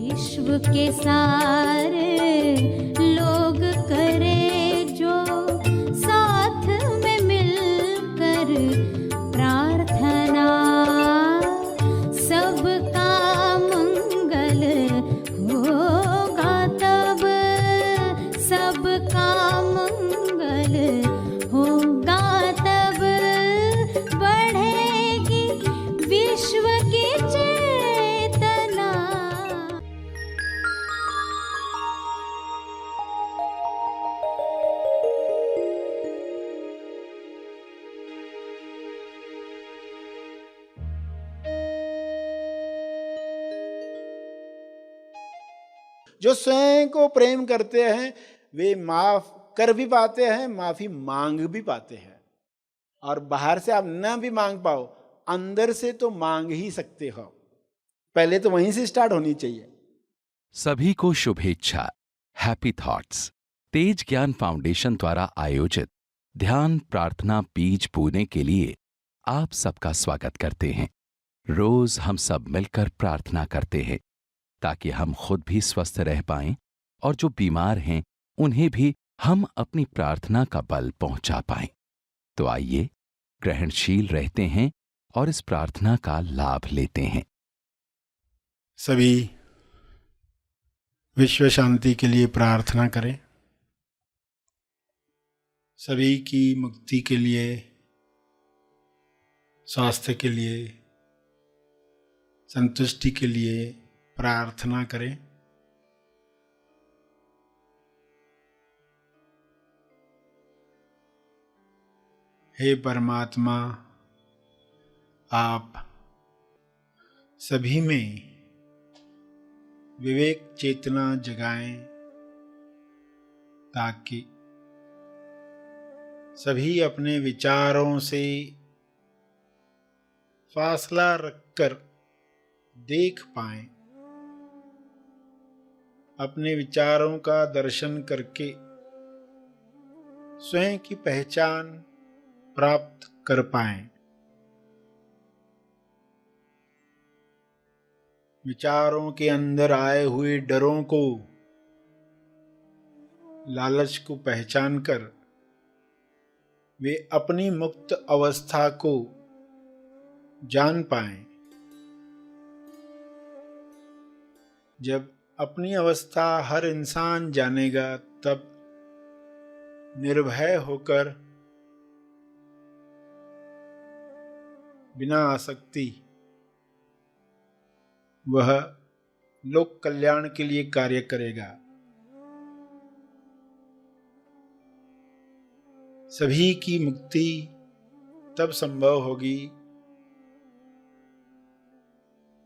विश्व के सारे लोग करे जो साथ में मिलकर प्रार्थना, सबका मंगल होगा तब, सबका मंगल होगा तब, बढ़ेगी विश्व की चेतना। जो स्वयं को प्रेम करते हैं वे माफ कर भी पाते हैं, माफी मांग भी पाते हैं। और बाहर से आप न भी मांग पाओ, अंदर से तो मांग ही सकते हो। पहले तो वहीं से स्टार्ट होनी चाहिए। सभी को शुभेच्छा। हैप्पी थॉट्स तेज ज्ञान फाउंडेशन द्वारा आयोजित ध्यान प्रार्थना बीज बोने के लिए आप सबका स्वागत करते हैं। रोज हम सब मिलकर प्रार्थना करते हैं ताकि हम खुद भी स्वस्थ रह पाएं और जो बीमार हैं उन्हें भी हम अपनी प्रार्थना का बल पहुंचा पाएं। तो आइए ग्रहणशील रहते हैं और इस प्रार्थना का लाभ लेते हैं। सभी विश्व शांति के लिए प्रार्थना करें। सभी की मुक्ति के लिए, स्वास्थ्य के लिए, संतुष्टि के लिए प्रार्थना करें। हे परमात्मा, आप सभी में विवेक चेतना जगाएं ताकि सभी अपने विचारों से फासला रखकर देख पाएं, अपने विचारों का दर्शन करके स्वयं की पहचान प्राप्त कर पाएं। विचारों के अंदर आए हुए डरों को, लालच को पहचान कर वे अपनी मुक्त अवस्था को जान पाएं। जब अपनी अवस्था हर इंसान जानेगा तब निर्भय होकर बिना आसक्ति वह लोक कल्याण के लिए कार्य करेगा। सभी की मुक्ति तब संभव होगी,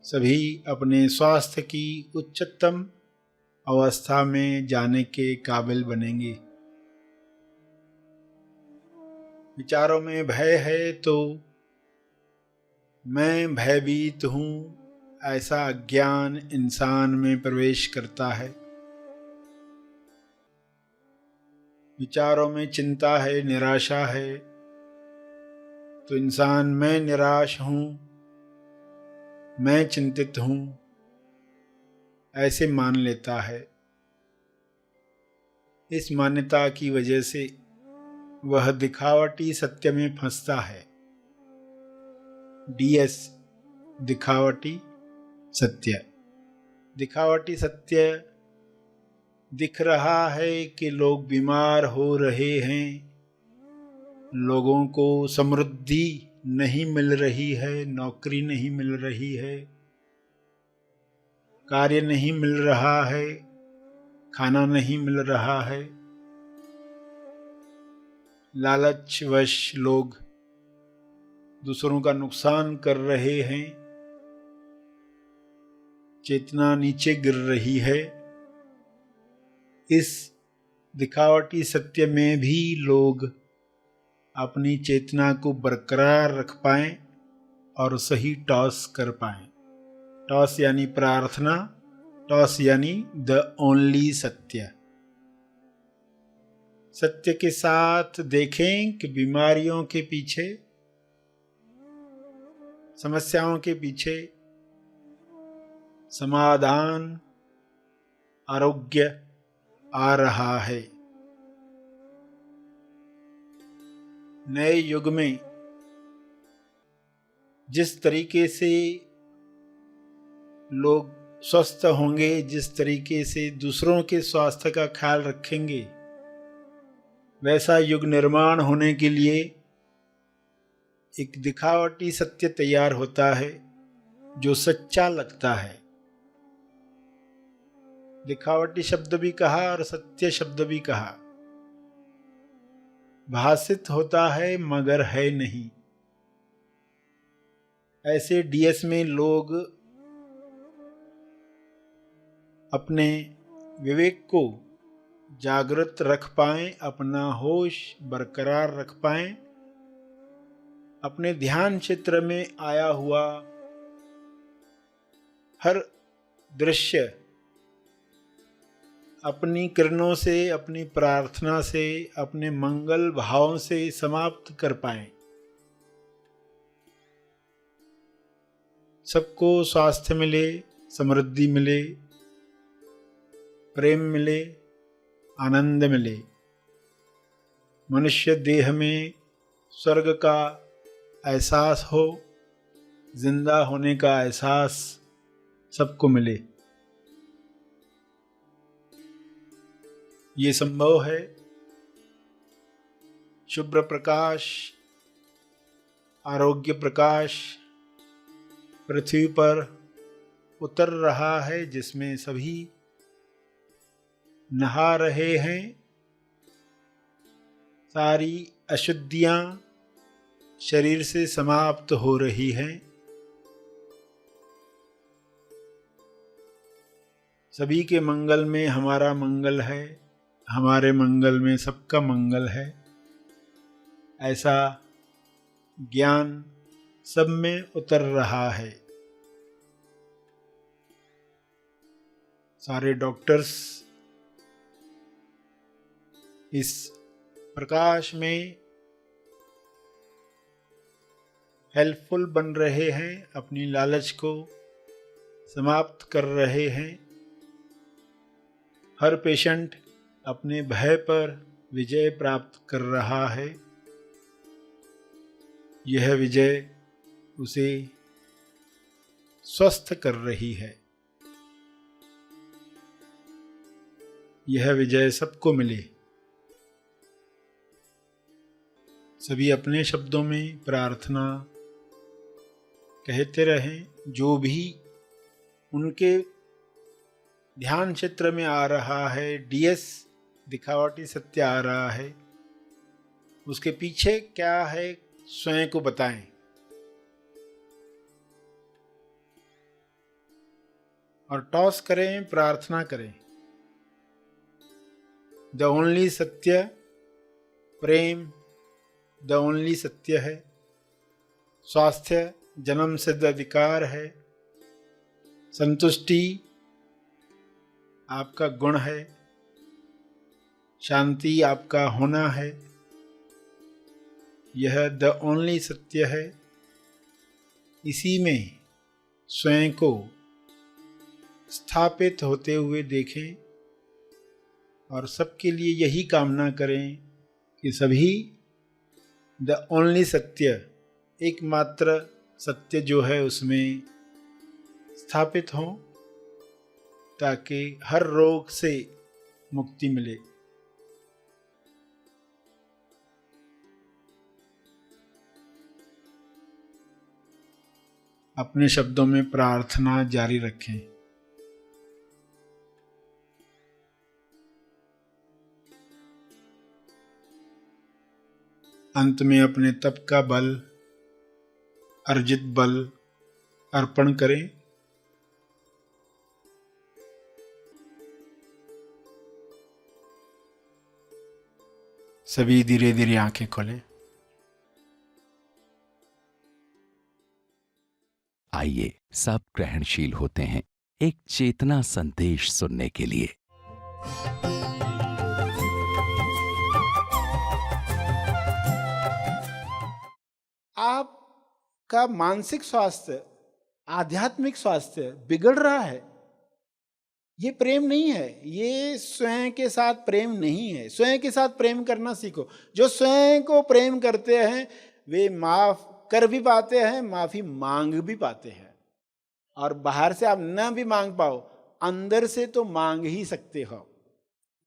सभी अपने स्वास्थ्य की उच्चतम अवस्था में जाने के काबिल बनेंगे। विचारों में भय है तो मैं भयभीत हूँ, ऐसा अज्ञान इंसान में प्रवेश करता है। विचारों में चिंता है, निराशा है तो इंसान मैं निराश हूँ, मैं चिंतित हूँ ऐसे मान लेता है। इस मान्यता की वजह से वह दिखावटी सत्य में फंसता है। DS दिखावटी सत्य। दिखावटी सत्य दिख रहा है कि लोग बीमार हो रहे हैं, लोगों को समृद्धि नहीं मिल रही है, नौकरी नहीं मिल रही है, कार्य नहीं मिल रहा है, खाना नहीं मिल रहा है। लालचवश लोग दूसरों का नुकसान कर रहे हैं, चेतना नीचे गिर रही है। इस दिखावटी सत्य में भी लोग अपनी चेतना को बरकरार रख पाएं और सही टॉस कर पाएं। टॉस यानी प्रार्थना, टॉस यानी द ओनली सत्य। सत्य के साथ देखें कि बीमारियों के पीछे, समस्याओं के पीछे समाधान आरोग्य आ रहा है। नए युग में जिस तरीके से लोग स्वस्थ होंगे, जिस तरीके से दूसरों के स्वास्थ्य का ख्याल रखेंगे, वैसा युग निर्माण होने के लिए एक दिखावटी सत्य तैयार होता है जो सच्चा लगता है। दिखावटी शब्द भी कहा और सत्य शब्द भी कहा। भासित होता है मगर है नहीं। ऐसे डीएस में लोग अपने विवेक को जागृत रख पाएं, अपना होश बरकरार रख पाएं, अपने ध्यान क्षेत्र में आया हुआ हर दृश्य अपनी किरणों से, अपनी प्रार्थना से, अपने मंगल भावों से समाप्त कर पाएं। सबको स्वास्थ्य मिले, समृद्धि मिले, प्रेम मिले, आनंद मिले। मनुष्य देह में स्वर्ग का एहसास हो, जिंदा होने का एहसास सबको मिले। ये संभव है। शुभ्र प्रकाश, आरोग्य प्रकाश पृथ्वी पर उतर रहा है, जिसमें सभी नहा रहे हैं। सारी अशुद्धियां शरीर से समाप्त हो रही हैं। सभी के मंगल में हमारा मंगल है, हमारे मंगल में सबका मंगल है। ऐसा ज्ञान सब में उतर रहा है। सारे डॉक्टर्स इस प्रकाश में हेल्पफुल बन रहे हैं, अपनी लालच को समाप्त कर रहे हैं। हर पेशेंट अपने भय पर विजय प्राप्त कर रहा है। यह विजय उसे स्वस्थ कर रही है। यह विजय सबको मिले। सभी अपने शब्दों में प्रार्थना कहते रहें। जो भी उनके ध्यान क्षेत्र में आ रहा है, डीएस दिखावटी सत्य आ रहा है, उसके पीछे क्या है स्वयं को बताएं। और टॉस करें, प्रार्थना करें। द ओनली सत्य, प्रेम द ओनली सत्य है। स्वास्थ्य जन्म सिद्ध अधिकार है। संतुष्टि आपका गुण है। शांति आपका होना है। यह द ओनली सत्य है। इसी में स्वयं को स्थापित होते हुए देखें और सबके लिए यही कामना करें कि सभी द ओनली सत्य, एकमात्र सत्य जो है उसमें स्थापित हों, ताकि हर रोग से मुक्ति मिले। अपने शब्दों में प्रार्थना जारी रखें। अंत में अपने तप का बल, अर्जित बल अर्पण करें। सभी धीरे धीरे आंखें खोलें। आइए सब ग्रहणशील होते हैं एक चेतना संदेश सुनने के लिए। आपका मानसिक स्वास्थ्य, आध्यात्मिक स्वास्थ्य बिगड़ रहा है, ये प्रेम नहीं है, ये स्वयं के साथ प्रेम नहीं है। स्वयं के साथ प्रेम करना सीखो। जो स्वयं को प्रेम करते हैं वे माफ कर भी पाते हैं, माफी मांग भी पाते हैं। और बाहर से आप न भी मांग पाओ, अंदर से तो मांग ही सकते हो।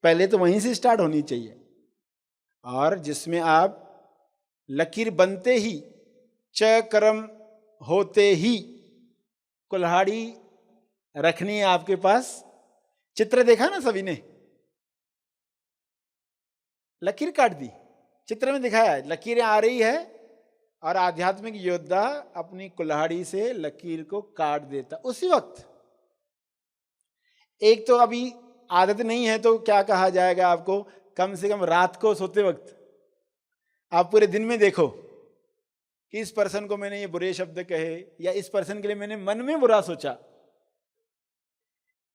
पहले तो वहीं से स्टार्ट होनी चाहिए। और जिसमें आप लकीर बनते ही, च कर्म होते ही कुल्हाड़ी रखनी है आपके पास। चित्र देखा ना सभी ने, लकीर काट दी, चित्र में दिखाया है लकीरें आ रही है और आध्यात्मिक योद्धा अपनी कुल्हाड़ी से लकीर को काट देता उसी वक्त। एक तो अभी आदत नहीं है तो क्या कहा जाएगा आपको, कम से कम रात को सोते वक्त आप पूरे दिन में देखो कि इस पर्सन को मैंने ये बुरे शब्द कहे या इस पर्सन के लिए मैंने मन में बुरा सोचा।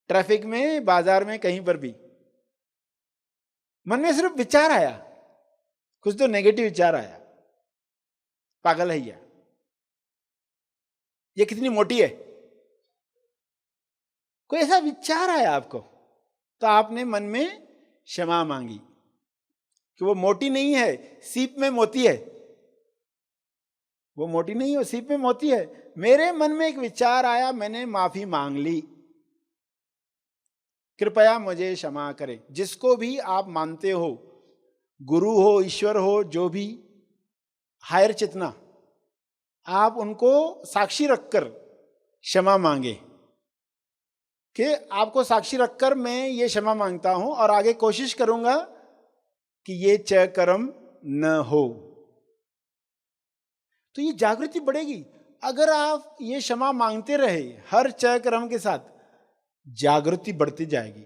ट्रैफिक में, बाजार में, कहीं पर भी मन में सिर्फ विचार आया, कुछ तो नेगेटिव विचार आया, पागल है ये कितनी मोटी है, कोई ऐसा विचार आया आपको, तो आपने मन में क्षमा मांगी कि वो मोटी नहीं है, सीप में मोती है। वो मोटी नहीं है, सीप में मोती है। मेरे मन में एक विचार आया, मैंने माफी मांग ली, कृपया मुझे क्षमा करें। जिसको भी आप मानते हो, गुरु हो, ईश्वर हो, जो भी हायर चेतना, आप उनको साक्षी रखकर क्षमा मांगे कि आपको साक्षी रखकर मैं ये क्षमा मांगता हूं और आगे कोशिश करूंगा कि ये च कर्म न हो। तो ये जागृति बढ़ेगी। अगर आप ये क्षमा मांगते रहे हर च कर्म के साथ, जागृति बढ़ती जाएगी।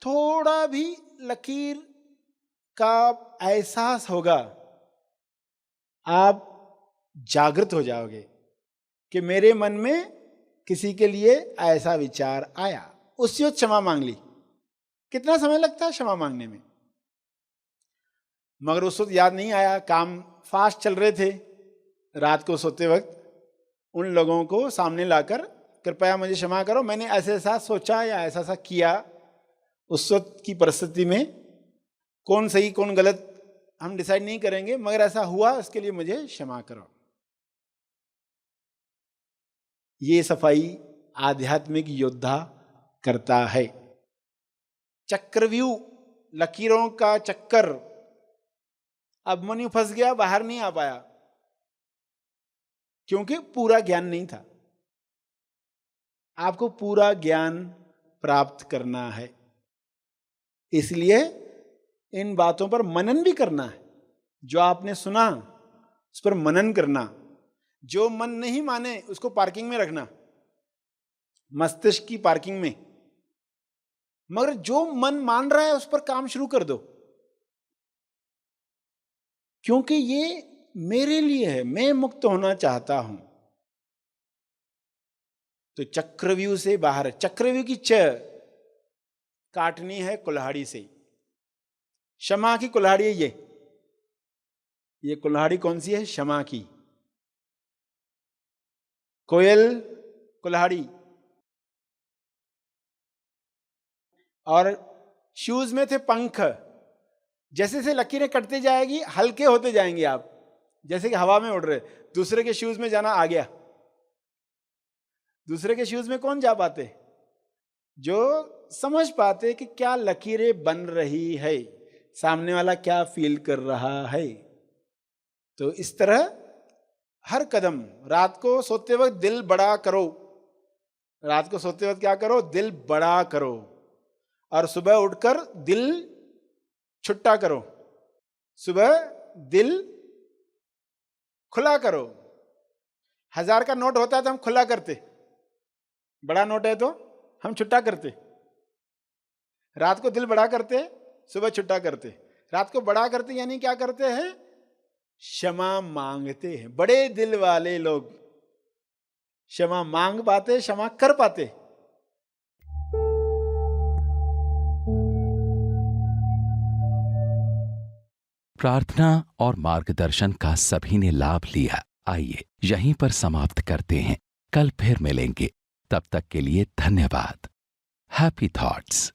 थोड़ा भी लकीर का एहसास होगा, आप जागृत हो जाओगे कि मेरे मन में किसी के लिए ऐसा विचार आया, उसी वक्त क्षमा मांग ली। कितना समय लगता है क्षमा मांगने में, मगर उस वक्त याद नहीं आया, काम फास्ट चल रहे थे। रात को सोते वक्त उन लोगों को सामने लाकर कृपया मुझे क्षमा करो, मैंने ऐसे ऐसा सोचा या ऐसा ऐसा किया। उस वक्त की परिस्थिति में कौन सही कौन गलत हम डिसाइड नहीं करेंगे, मगर ऐसा हुआ, इसके लिए मुझे क्षमा करो। ये सफाई आध्यात्मिक योद्धा करता है। चक्रव्यूह, लकीरों का चक्कर। अब मनु फंस गया, बाहर नहीं आ पाया क्योंकि पूरा ज्ञान नहीं था। आपको पूरा ज्ञान प्राप्त करना है, इसलिए इन बातों पर मनन भी करना है। जो आपने सुना उस पर मनन करना। जो मन नहीं माने उसको पार्किंग में रखना, मस्तिष्क की पार्किंग में। मगर जो मन मान रहा है उस पर काम शुरू कर दो, क्योंकि ये मेरे लिए है, मैं मुक्त होना चाहता हूं। तो चक्रव्यूह से बाहर, चक्रव्यूह की च काटनी है कुल्हाड़ी से। क्षमा की कुल्हाड़ी है ये कुल्हाड़ी कौन सी है? क्षमा की। कोयल कुल्हाड़ी, और शूज में थे पंख। जैसे से लकीरें कटती जाएगी हल्के होते जाएंगे आप, जैसे कि हवा में उड़ रहे। दूसरे के शूज में जाना आ गया। दूसरे के शूज में कौन जा पाते? जो समझ पाते कि क्या लकीरें बन रही है, सामने वाला क्या फील कर रहा है। तो इस तरह हर कदम, रात को सोते वक्त दिल बड़ा करो। रात को सोते वक्त क्या करो? दिल बड़ा करो। और सुबह उठकर दिल छुट्टा करो। सुबह दिल खुला करो। 1000 का नोट होता है तो हम खुला करते, बड़ा नोट है तो हम छुट्टा करते। रात को दिल बड़ा करते, सुबह छुट्टा करते। रात को बड़ा करते यानी क्या करते हैं? क्षमा मांगते हैं। बड़े दिल वाले लोग क्षमा मांग पाते, क्षमा कर पाते। प्रार्थना और मार्गदर्शन का सभी ने लाभ लिया। आइए यहीं पर समाप्त करते हैं, कल फिर मिलेंगे। तब तक के लिए धन्यवाद। Happy thoughts.